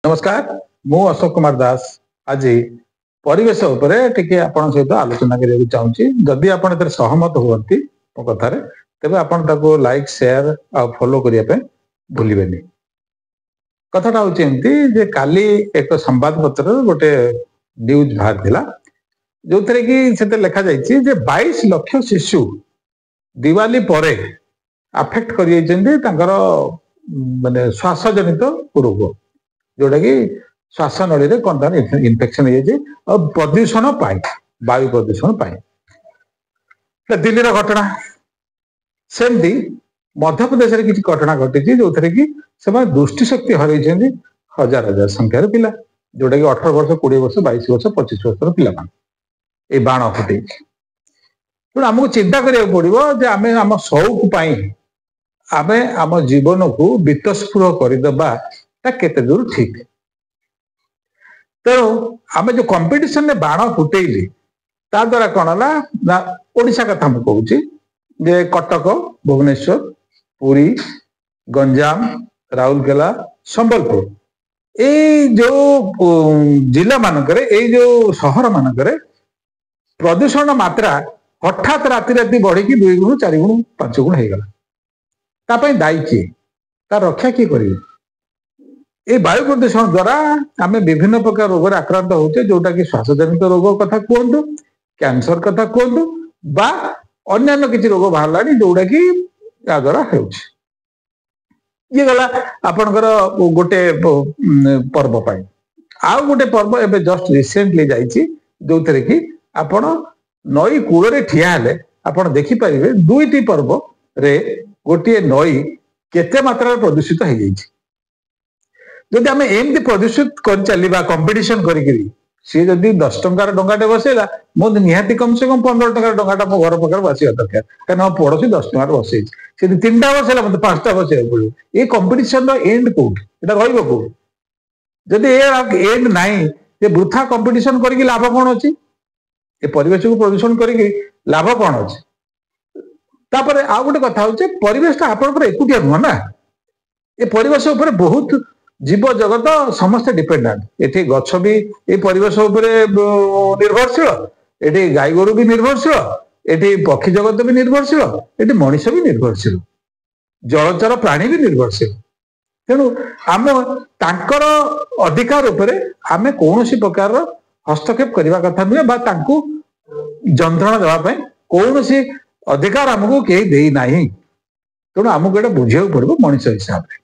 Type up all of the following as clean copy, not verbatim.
नमस्कार मु अशोक कुमार दास आज परिवेश उपरे टिके आपण सहित आलोचना करने चाहूँगी जदि आपण एत सहमत हुअंती मो कथार तेज आपण ताको लाइक शेयर आ फॉलो करने भूलिए कथाटा हूँ एमती जे काली एक संवाद पत्र गोटे न्यूज बाहर थिला जो थे कि से लिखा जाइए 22 लाख शिशु दिवाली परे अफेक्ट कर माने श्वास जनित रोग जोटा कि श्वास नली कौन इनफेक्शन हो प्रदूषण पाए वायु प्रदूषण पाए दिल्ली घटना सेमती मध्य प्रदेश में किसी घटना घटी जो थे कि दृष्टिशक्ति हर हजार हजार संख्यार पिला जोटा कि 18 वर्ष 20 वर्ष 22 वर्ष 25 वर्ष पिला ये बाण फुटे तेणु आमको चिंता करा पड़ो आम आम शौक आम आम जीवन को बीतस्पृह करदेबा केते दूर ठीक तेणु आम जो कंपटीशन में बाण फुटेली ता द्वारा कौन है ओडिशा कथा मुझे कहूँ कटक भुवनेश्वर पुरी गंजाम राउरकेला संबलपुर ये जो जिला मानक जो सहर मानक प्रदूषण मात्रा हठात राति राति बढ़ी 2 गुण 4 गुण 5 गुण हो गला दायी किए तार रक्षा किए करेंगे ये वायु प्रदूषण द्वारा आम विभिन्न प्रकार रोग आक्रांत होचे जोटा कि श्वास जनित रोग कथा कहतु कैंसर कथा कहतु बा अन्य किसी रोग बाहर जोटा कि या द्वारा ये गला आपणकर गोटे पर्व पाई आउ गोटे पर्व एबे जस्ट रिसेंटली जाइए जो थे कि आपण नई कूल ठिया हेले आपण देखि परिबे दुईटी पर्व रे गोटे नई केते मात्रा प्रदूषित हो जाइए जदि आम एमती प्रदूषित कर चलवा कंपटीशन करी सी जदि 10 टंकार डंगाटे बसैला मो निहाती कम से कम 15 टंकार डंगाटा मो घर पाखे बसवा दरकार कहीं पड़ोसी 10 टंकार बसई सी 3टा बसैला मतलब 5टा बसैया पड़ो ये कंपटीशन एंड कौट रही कौट जदि एंड नाई वृथा कंपटीशन करके लाभ कौन अच्छी ये परिवेश को प्रदूषण करके लाभ कौन अच्छे तापर आउ गोटे कथा हूँ परिवेशटा आपंकर एकुटिया नुह ना ये परिवेश उपर बहुत जीव जगत समस्ते डिपेंडेंट ये गछ भी ये परिवेश निर्भरशील ये गाई गोरु भी निर्भरशील ये पक्षी जगत भी निर्भरशील ये मनीष भी निर्भरशील जलचर प्राणी भी निर्भरशील तेणु आम तांकर अधिकार उपरे आम कौन प्रकार हस्तक्षेप करने कथा नुहे जंत्रणा देवाई कौन अधिकार आमको कहीं देना तेणु आमको ये बुझा पड़ो मनीष हिसाब से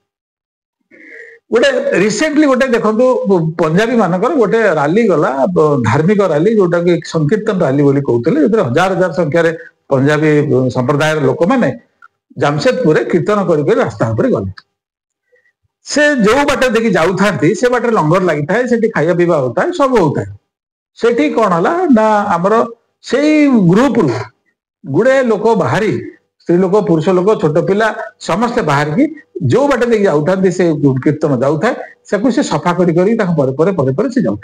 गोटे रिसेंटली गोटे देखो पंजाबी मानकर गोटे रैली गला धार्मिक रैली जोटा कि संकीर्तन रैली बोली कहते जो हजार हजार संख्यार पंजाबी संप्रदाय लोक मैंने जामशेदपुर कीर्तन कर रास्ता पर गले से जो बाटे देखिए जाऊ से बाटे लंगर लगी था से खाया पीवा होता है सब होता है से कौन है ना आमर से ग्रुप रु गुड़े लोक बाहरी स्त्री लोक पुरुष लोक छोट पिला समस्ते बाहर की जो बाटे देखिए जाऊँ से कीर्तन जाऊे से सफा कर से जाऊँ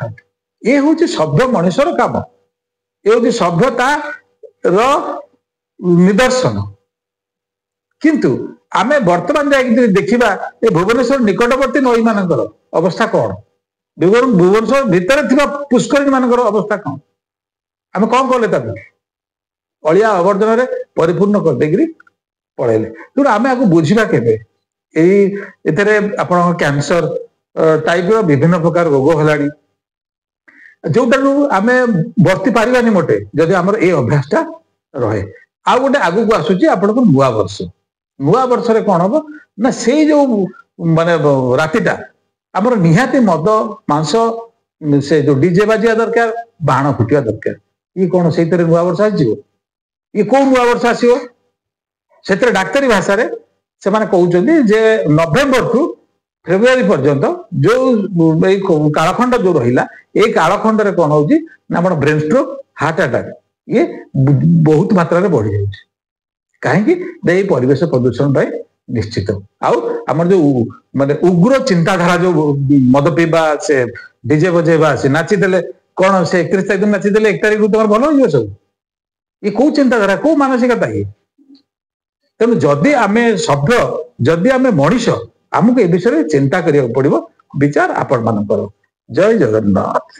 ये हूँ सभ्य मनुष्यर काम ये हूँ सभ्यता निदर्शन किंतु आमे वर्तमान जाए देखा ये भुवनेश्वर निकटवर्ती नई मानकर अवस्था कौन भुवनेश्वर भितर थी पुष्करिणी मानकर अवस्था कौन आम कौन कले अलिया आवर्जन परिपूर्ण कर देकरी पड़ेले तेणु आम आपको बुझा के कैंसर टाइप विभिन्न प्रकार रोग है जोटा आम बर्ती पारानी मोटे जदि आमर ये अभ्यासटा रहे आ गोटे आगू को आसूची आपण नुआ वर्ष कौन हम ना से जो माने रातिटा आमर निहाती मद मांस से जो डीजे बाजिया दरकार बाण फुटिया दरकार ये कौन से नुआ वर्ष आसो ये कौ नुआ वर्ष आसो से डाक्तरी भाषा से माने कहते जे नवेम्बर टू फेब्रुआरी पर्यंत जो कालखंड जो रहा ये कालखंड रे कौन होची ना आपण ब्रेन स्ट्रोक हार्ट अटैक ये बहुत मात्रा रे बढ़ी जाउछि कहीं परिवेश प्रदूषण निश्चित आम जो माने उग्र चिंताधारा जो मद पीवा से डीजे बजेबा से नाचीदे कौन से 31 तारीख नाचीदे 1 तारीख तुम भल हो सब ये कौ चिंताधारा कौ मानसिकता ये तेणु जदि आम सभ्य जदि आम मनीष आमको ए विषय चिंता करिया पड़िबो विचार आपण मानकर। जय जगन्नाथ।